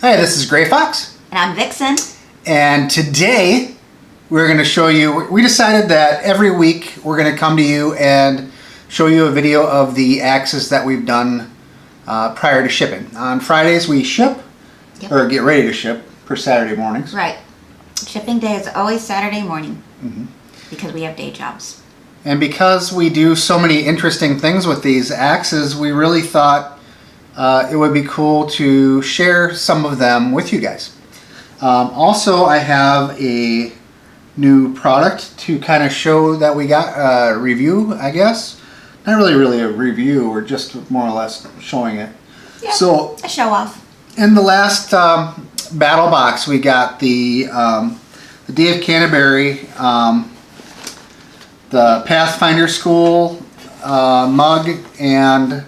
Hi, this is Gray Fox. And I'm Vixen. And today we're going to show you, we decided that every week we're going to come to you and show you a video of the axes that we've done prior to shipping. On Fridays we ship, or get ready to ship for Saturday mornings. Right. Shipping day is always Saturday morning because we have day jobs. And because we do so many interesting things with these axes, we really thought it would be cool to share some of them with you guys. Also, I have a new product to kind of show that we got a review, I guess. Not really a review, we're just more or less showing it. Yeah, so a show off. In the last battle box, we got the Dave Canterbury, the Pathfinder School mug, and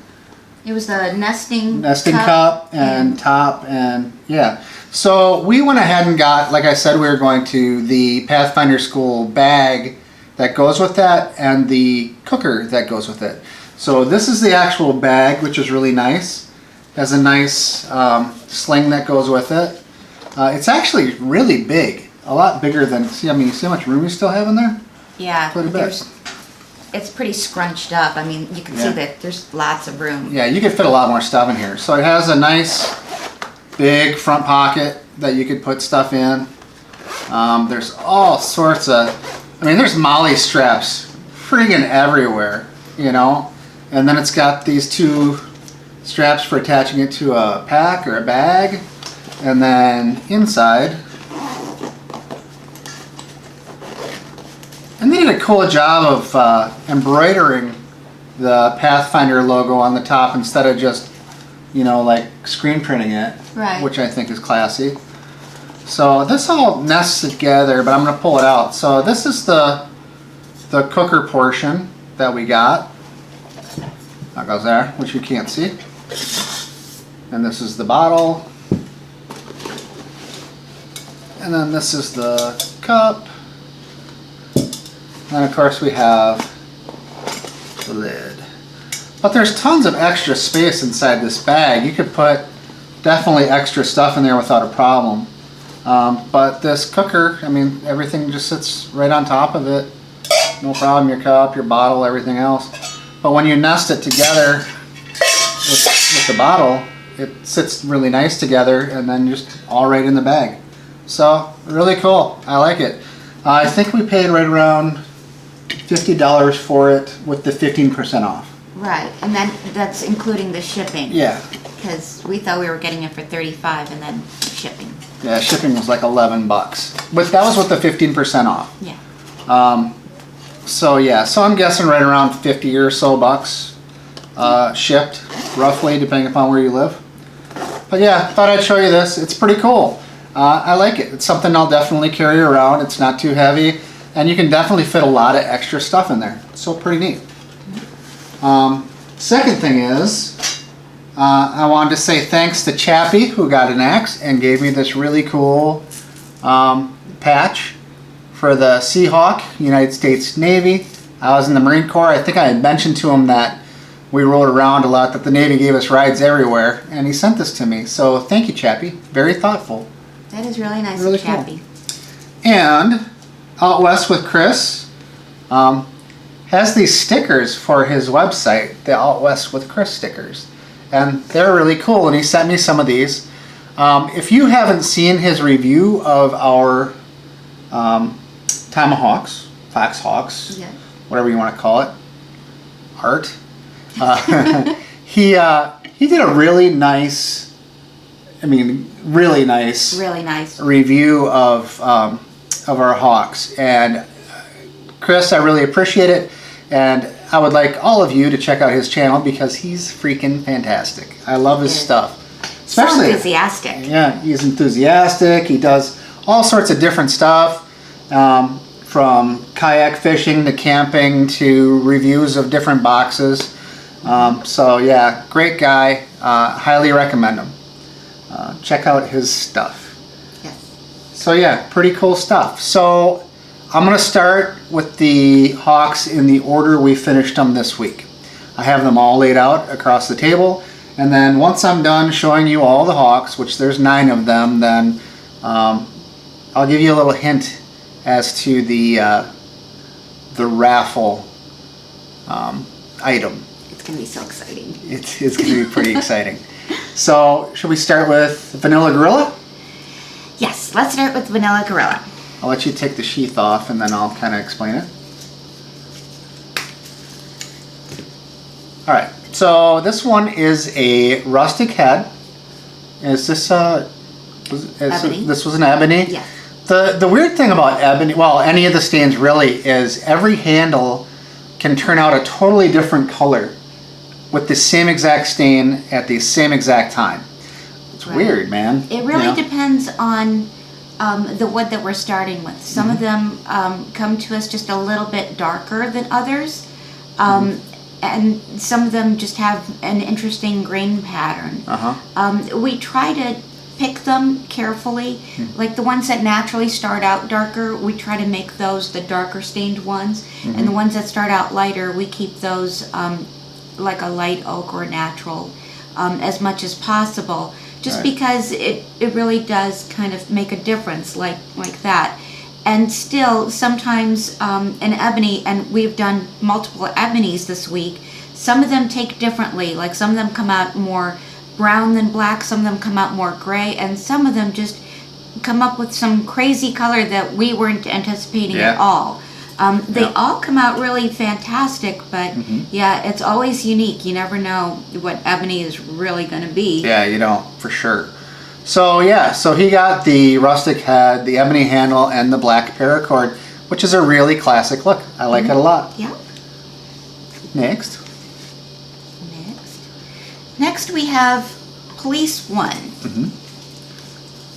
it was the nesting cup and top, and yeah. So we went ahead and got, like I said, we were going to the Pathfinder School bag that goes with that and the cooker that goes with it. So this is the actual bag, which is really nice. Has a nice sling that goes with it. It's actually really big, a lot bigger than, see how much room you still have in there? Yeah, Quite a bit. It's pretty scrunched up. I mean, you can see that there's lots of room. Yeah, you could fit a lot more stuff in here. So it has a nice big front pocket that you could put stuff in. There's all sorts of, there's MOLLE straps friggin' everywhere, you know? And then it's got these two straps for attaching it to a pack or a bag. And then inside, and they did a cool job of embroidering the Pathfinder logo on the top instead of just, like screen printing it, right? Which I think is classy. So this all nests together, but I'm going to pull it out. So this is the cooker portion that we got. That goes there, which you can't see. And this is the bottle. And then this is the cup. And of course we have the lid. But there's tons of extra space inside this bag. You could put definitely extra stuff in there without a problem. But this cooker, everything just sits right on top of it. No problem, your cup, your bottle, everything else. But when you nest it together with the bottle, it sits really nice together and then just all right in the bag. So, really cool. I like it. I think we paid right around $50 for it with the 15% off. Right, and then that's including the shipping. Yeah. Because we thought we were getting it for $35 and then shipping. Yeah, shipping was like $11. But that was with the 15% off. Yeah. So yeah, so I'm guessing right around 50 or so bucks shipped, roughly, depending upon where you live. But yeah, thought I'd show you this. It's pretty cool. I like it. It's something I'll definitely carry around. It's not too heavy, and you can definitely fit a lot of extra stuff in there. So pretty neat. Second thing is, I wanted to say thanks to Chappie, who got an axe and gave me this really cool patch for the Seahawk, United States Navy. I was in the Marine Corps. I think I had mentioned to him that we rode around a lot, that the Navy gave us rides everywhere, and he sent this to me. So thank you, Chappie. Very thoughtful. That is really nice really of Chappie. Cool. And Out West with Chris has these stickers for his website, the Out West with Chris stickers. And they're really cool, and he sent me some of these. If you haven't seen his review of our Tomahawks, Foxhawks, yeah, whatever you want to call it, art, he did a really nice, really nice review of our hawks. And Chris, I really appreciate it, and I would like all of you to check out his channel because he's freaking fantastic. I love his stuff. Especially enthusiastic. Yeah, he's enthusiastic. He does all sorts of different stuff, from kayak fishing to camping to reviews of different boxes. So yeah, great guy. Highly recommend him. Check out his stuff. Yes. So yeah, pretty cool stuff. So I'm going to start with the Hawks in the order we finished them this week. I have them all laid out across the table, And then once I'm done showing you all the hawks, which there's 9 of them, then I'll give you a little hint as to the raffle item. It's gonna be so exciting. It's going to be pretty exciting. So, should we start with Vanilla Gorilla? Yes, let's start with Vanilla Gorilla. I'll let you take the sheath off and then I'll kind of explain it. Alright, so this one is a rustic head. Is this Ebony. This was an ebony? Yes. The weird thing about ebony, well, any of the stains really, is every handle can turn out a totally different color with the same exact stain at the same exact time. It's Right. weird, man. It really You know? depends on the wood that we're starting with. Some of them come to us just a little bit darker than others, and some of them just have an interesting grain pattern. We try to pick them carefully. Like the ones that naturally start out darker, we try to make those the darker stained ones, and the ones that start out lighter, we keep those like a light oak or natural as much as possible. Just Right. because it really does kind of make a difference like that. And still, sometimes an ebony, and we've done multiple ebonies this week, some of them take differently. Like some of them come out more brown than black, some of them come out more gray, and some of them just come up with some crazy color that we weren't anticipating at Yeah. all. They Yeah. all come out really fantastic, but yeah, it's always unique. You never know what ebony is really going to be. Yeah, you don't, for sure. So yeah, so he got the rustic head, the ebony handle, and the black paracord, which is a really classic look. I like it a lot. Yeah. Next. Next we have Police One.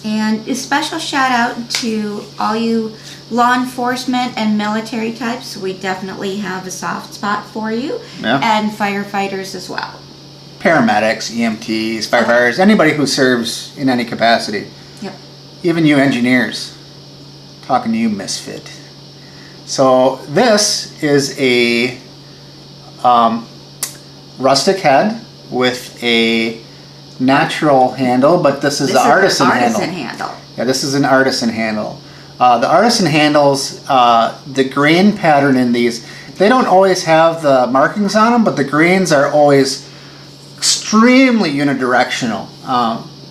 And a special shout out to all you law enforcement and military types. We definitely have a soft spot for you. Yeah. And firefighters as well. Paramedics, EMTs, firefighters, anybody who serves in any capacity. Yep. Even you engineers. Talking to you, misfit. So this is a rustic head with a natural handle, but this is the artisan handle. handle. Yeah, this is an artisan handle. The artisan handles, the grain pattern in these, they don't always have the markings on them, but the grains are always extremely unidirectional.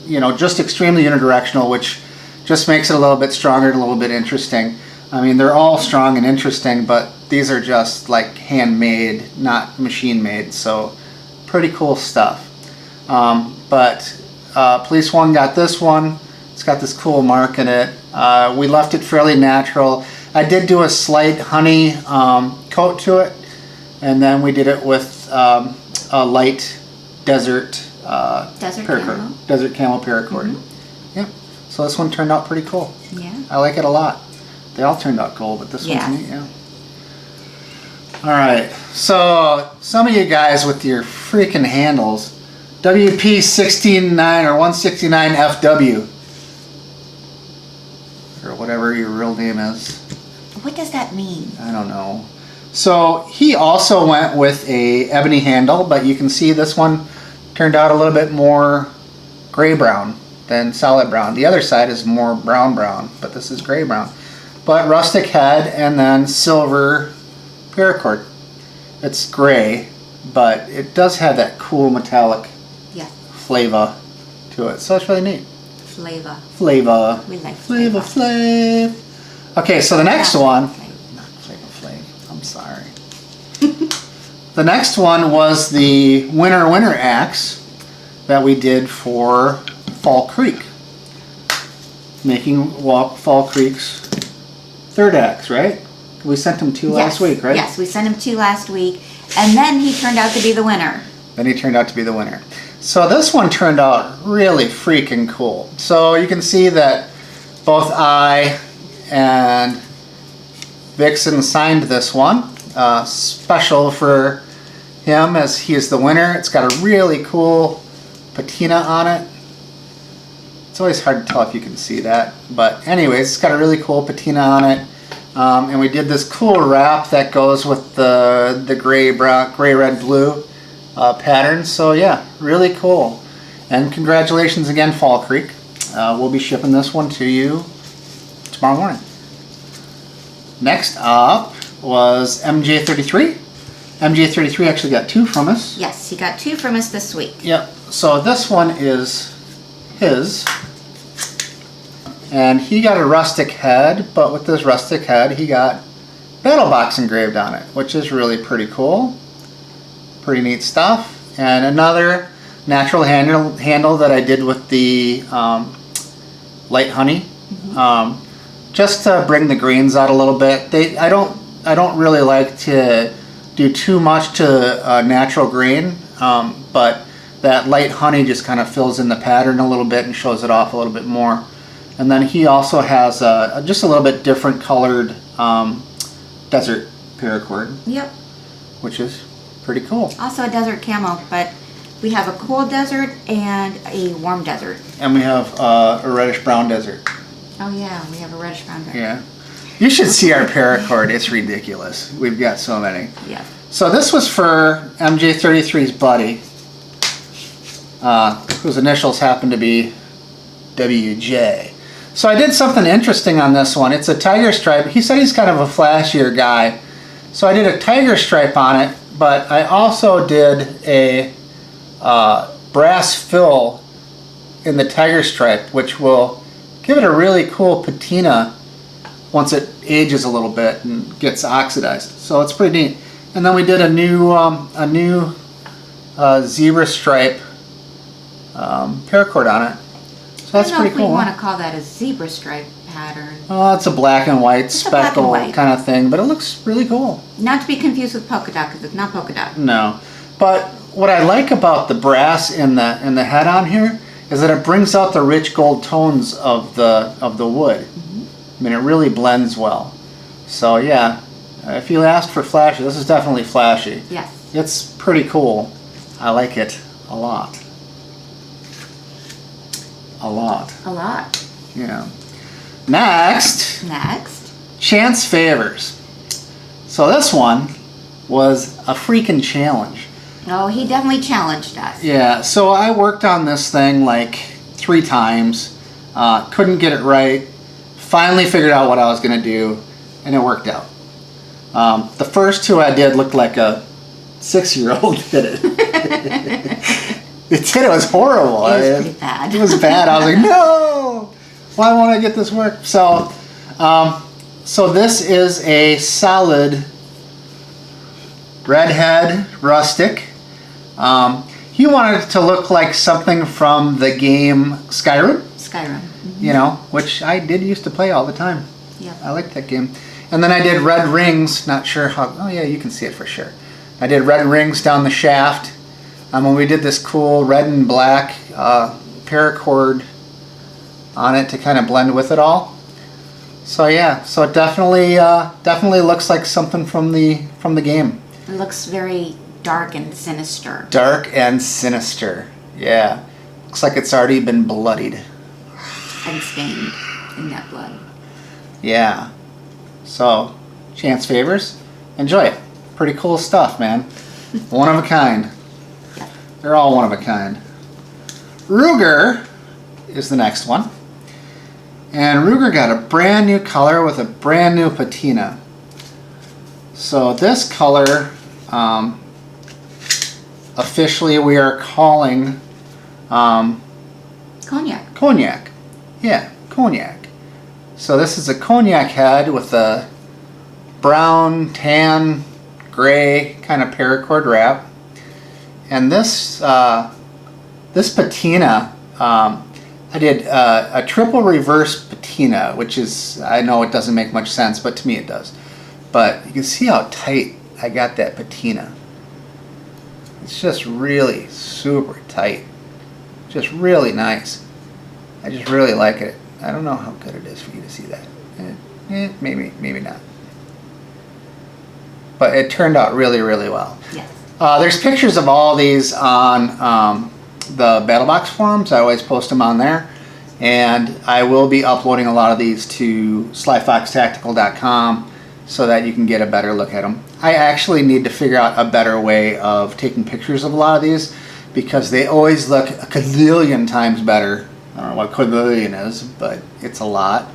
You know, just extremely unidirectional, which just makes it a little bit stronger and a little bit interesting. I mean, they're all strong and interesting, but these are just like handmade, not machine made, so pretty cool stuff. But Police One got this one. It's got this cool mark in it. We left it fairly natural. I did do a slight honey coat to it, and then we did it with a light desert paracord, desert camel paracord. Yep. So this one turned out pretty cool. Yeah. I like it a lot. They all turned out cool, but this Yeah. one's neat. Yeah. All right. So some of you guys with your freaking handles. WP69 or 169 FW, or whatever your real name is. What does that mean? I don't know. So he also went with a ebony handle, but you can see this one turned out a little bit more gray brown than solid brown. The other side is more brown, but this is gray brown. But rustic head and then silver paracord. It's gray, but it does have that cool metallic flavor to it, so it's really neat. Flavor. We like flavor. Flav. Okay, so the next one, not Flav. I'm sorry. The next one was the winter axe that we did for Fall Creek, making Fall Creek's third axe, right? We sent him 2 last week, right? Yes, we sent him 2 last week, and then he turned out to be the winner. So this one turned out really freaking cool. So you can see that both I and Vixen signed this one. Special for him as he is the winner. It's got a really cool patina on it. It's always hard to tell if you can see that. But anyways, it's got a really cool patina on it. And we did this cool wrap that goes with the gray, brown, gray, red, blue patterns. So yeah, really cool. And congratulations again, Fall Creek. We'll be shipping this one to you tomorrow morning. Next up was MJ33. MJ33 actually got 2 from us. Yes, he got 2 from us this week. Yep. So this one is his. And he got a rustic head, but with this rustic head, he got BattleBox engraved on it, which is really pretty cool. Pretty neat stuff. And another natural handle that I did with the light honey, just to bring the greens out a little bit. I don't really like to do too much to natural green, but that light honey just kind of fills in the pattern a little bit and shows it off a little bit more. And then he also has just a little bit different colored desert paracord. Yep. Which is pretty cool. Also a desert camo, but we have a cool desert and a warm desert. And we have a reddish brown desert. Oh yeah, we have a reddish brown desert. Yeah. You should see our paracord. It's ridiculous. We've got so many. Yeah. So this was for MJ33's buddy, whose initials happen to be WJ. So I did something interesting on this one. It's a tiger stripe. He said he's kind of a flashier guy. So I did a tiger stripe on it, but I also did a brass fill in the tiger stripe, which will give it a really cool patina once it ages a little bit and gets oxidized. So it's pretty neat. And then we did a new zebra stripe paracord on it. So that's pretty cool. We want to call that a zebra stripe pattern. Oh, it's a black and white It's a black and speckle white. kind of thing, but it looks really cool. Not to be confused with polka dot, because it's not polka dot. No, but what I like about the brass in the head on here is that it brings out the rich gold tones of the wood. I mean, it really blends well. So yeah, if you asked for flashy, this is definitely flashy. Yes. It's pretty cool. I like it a lot. A lot. A lot. Yeah. Next, Next. Chance Favors. So this one was a freaking challenge. Oh, he definitely challenged us. Yeah, so I worked on this thing like 3 times, couldn't get it right, finally figured out what I was going to do, and it worked out. The first 2 I did looked like a 6-year-old did it. It was horrible. It was pretty bad. It was bad. I was like, no! Why won't I get this work? So, so this is a solid redhead rustic. He wanted it to look like something from the game Skyrim. Skyrim. You know, which I did used to play all the time. Yeah. I liked that game. And then I did red rings, not sure how, oh yeah, you can see it for sure. I did red rings down the shaft. When we did this cool red and black paracord on it to kind of blend with it all. So yeah, so it definitely looks like something from the game. It looks very dark and sinister. Dark and sinister, yeah. Looks like it's already been bloodied. And stained in that blood. Yeah. So, Chance Favors, enjoy it. Pretty cool stuff, man. One of a kind. They're all one of a kind. Ruger is the next one. And Ruger got a brand new color with a brand new patina. So this color, officially we are calling Cognac. Cognac. Yeah, cognac. So this is a cognac head with a brown, tan, gray kind of paracord wrap. And this this patina, I did a triple reverse patina, which is, I know it doesn't make much sense, but to me it does. But you can see how tight I got that patina. It's just really super tight. Just really nice. I just really like it. I don't know how good it is for you to see that. Maybe not. But it turned out really, really well. Yes. There's pictures of all these on the BattleBox forums. I always post them on there. And I will be uploading a lot of these to slyfoxtactical.com so that you can get a better look at them. I actually need to figure out a better way of taking pictures of a lot of these because they always look a gazillion times better. I don't know what quadrillion is, but it's a lot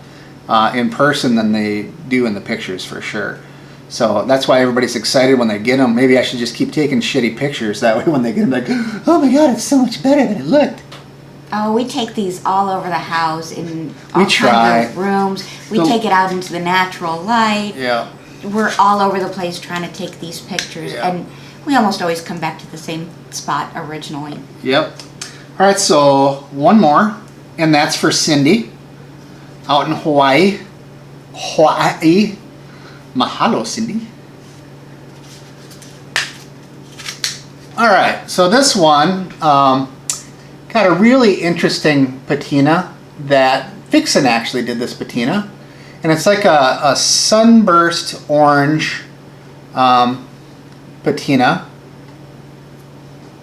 in person than they do in the pictures for sure. So that's why everybody's excited when they get them. Maybe I should just keep taking shitty pictures. That way when they get them, like, oh my God, it's so much better than it looked. Oh, we take these all over the house in all try. kinds of rooms. We take it out into the natural light. Yeah. We're all over the place trying to take these pictures, Yeah. and we almost always come back to the same spot originally. Yep. All right, so one more, and that's for Cindy out in Hawaii. Hawaii. Mahalo, Cindy. All right, so this one got a really interesting patina that Vixen actually did this patina. And it's like a sunburst orange patina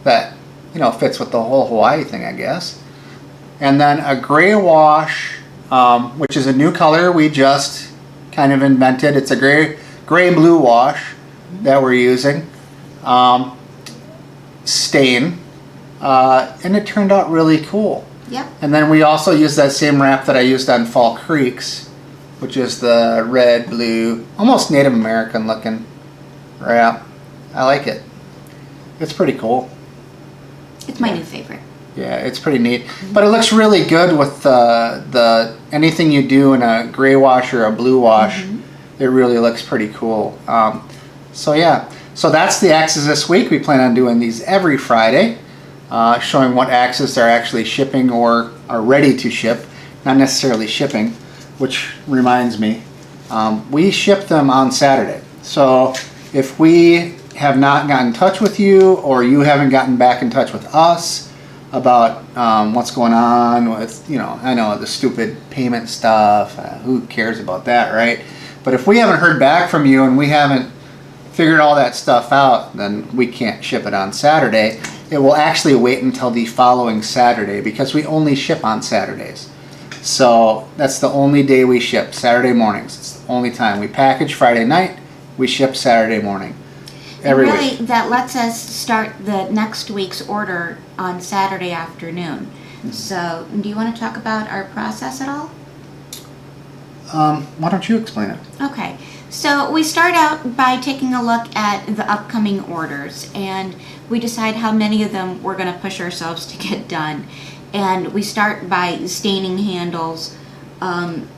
that, you know, fits with the whole Hawaii thing, I guess. And then a gray wash, which is a new color we just kind of invented. It's a gray blue wash that we're using. Stain. And it turned out really cool. Yep. And then we also used that same wrap that I used on Fall Creeks, which is the red, blue, almost Native American looking wrap. I like it. It's pretty cool. It's my new favorite. Yeah, it's pretty neat. But it looks really good with the anything you do in a gray wash or a blue wash. It really looks pretty cool. So yeah, so that's the axes this week. We plan on doing these every Friday, showing what axes are actually shipping or are ready to ship, not necessarily shipping. Which reminds me, we ship them on Saturday. So if we have not gotten in touch with you or you haven't gotten back in touch with us about what's going on with, you know, I know the stupid payment stuff, who cares about that, right? But if we haven't heard back from you and we haven't figured all that stuff out, then we can't ship it on Saturday. It will actually wait until the following Saturday because we only ship on Saturdays. So that's the only day we ship, Saturday mornings. It's the only time. We package Friday night, we ship Saturday morning. Every really, week. that lets us start the next week's order on Saturday afternoon. So, do you want to talk about our process at all? Why don't you explain it? Okay, so we start out by taking a look at the upcoming orders, and we decide how many of them we're going to push ourselves to get done. And we start by staining handles, and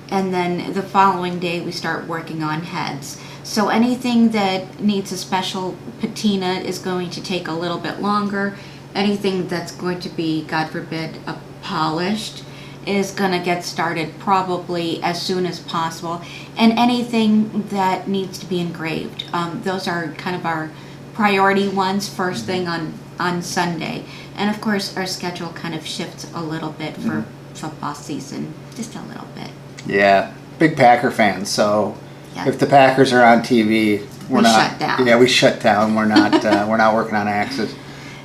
then the following day we start working on heads. So anything that needs a special patina is going to take a little bit longer. Anything that's going to be, God forbid, polished is going to get started probably as soon as possible. And anything that needs to be engraved, those are kind of our priority ones first thing on Sunday. And of course, our schedule kind of shifts a little bit for football season, just a little bit. Yeah, big Packer fans. So Yeah. if the Packers are on TV, we're We not. shut down. Yeah, we shut down. We're not. We're not working on axes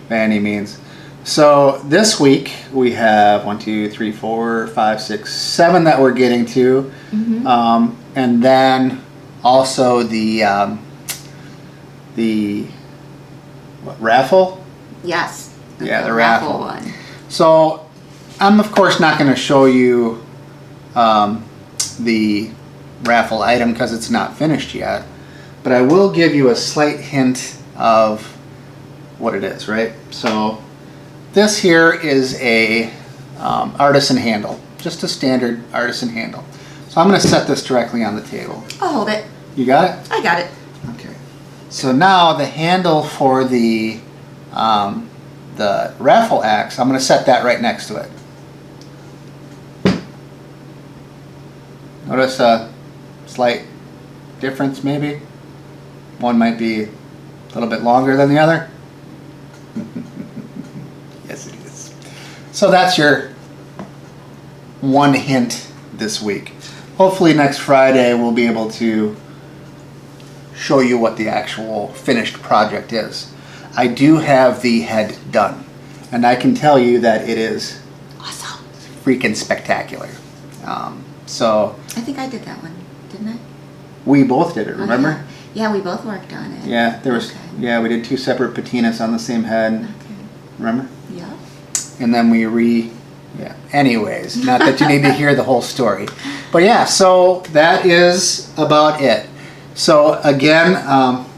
by any means. So this week we have 1, 2, 3, 4, 5, 6, 7 that we're getting to, and then also the what, raffle. Yes. Yeah, the raffle one. So I'm of course not going to show you the raffle item because it's not finished yet, but I will give you a slight hint of what it is, right? So this here is a artisan handle, just a standard artisan handle. So I'm going to set this directly on the table. I'll hold it. You got it? I got it. Okay. So now the handle for the raffle axe, I'm going to set that right next to it. Notice a slight difference maybe? One might be a little bit longer than the other. Yes, it is. So that's your one hint this week. Hopefully next Friday we'll be able to show you what the actual finished project is. I do have the head done, and I can tell you that it is Awesome. freaking spectacular. So I think I did that one, didn't I? We both did it, Oh, remember? Yeah, we both worked on it. Yeah, there was. Okay. Yeah, we did 2 separate patinas on the same head. Okay. Remember? Yeah. And then yeah. Anyways, not that you need to hear the whole story, but yeah. So that is about it. So again,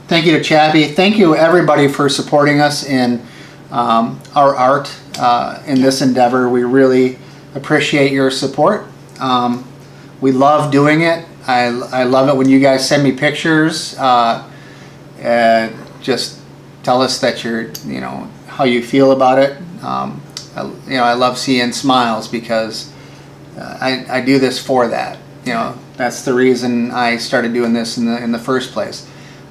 thank you to Chappie. Thank you everybody for supporting us in our art in this endeavor. We really appreciate your support. We love doing it. I love it when you guys send me pictures. Just tell us that how you feel about it. I love seeing smiles because I do this for that. That's the reason I started doing this in the first place.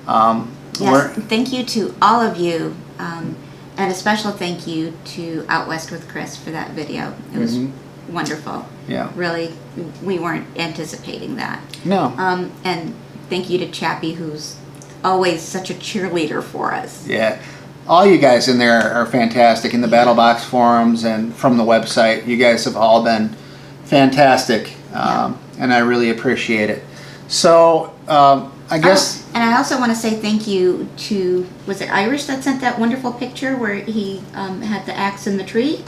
Yes, thank you to all of you, and a special thank you to Out West with Chris for that video. It was wonderful. Yeah. Really, we weren't anticipating that. No. And thank you to Chappie, who's always such a cheerleader for us. Yeah. All you guys in there are fantastic in the BattleBox forums and from the website. You guys have all been fantastic, and I really appreciate it. So I guess. And I also want to say thank you to, was it Irish that sent that wonderful picture where he had the axe in the tree?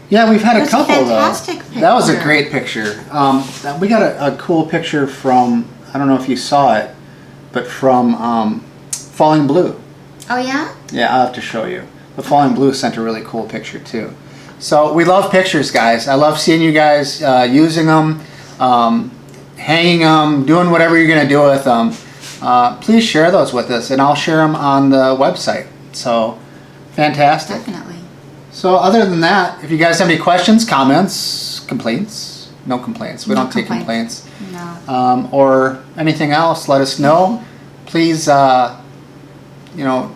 Yeah, we've had a That's a couple fantastic though. That was a picture. great picture. We got a cool picture from, I don't know if you saw it, but from Falling Blue. Oh yeah? Yeah, I'll have to show you. But Falling Blue sent a really cool picture too. So we love pictures, guys. I love seeing you guys using them, hanging them, doing whatever you're going to do with them. Please share those with us, and I'll share them on the website. So, fantastic. Definitely. So other than that, if you guys have any questions, comments, complaints, no complaints. We No don't take complaints. complaints. No. Or anything else, let us know. Please,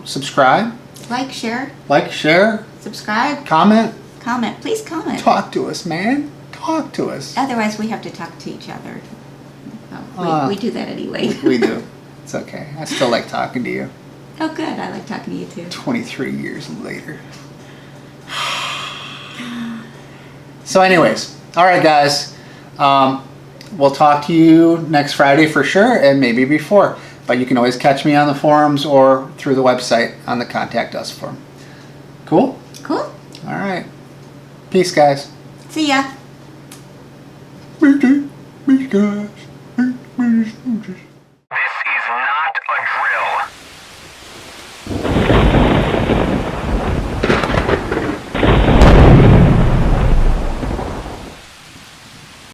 subscribe, Like, share, share, subscribe, comment. comment. Please comment. Talk to us, man. Talk to us. Otherwise, we have to talk to each other. We do that anyway. We do. It's okay. I still like talking to you. Oh, good. I like talking to you too. 23 years later. So anyways, all right, guys. We'll talk to you next Friday for sure, and maybe before. But you can always catch me on the forums or through the website on the Contact Us form. Cool? Cool. All right. Peace, guys. See ya. Peace, guys.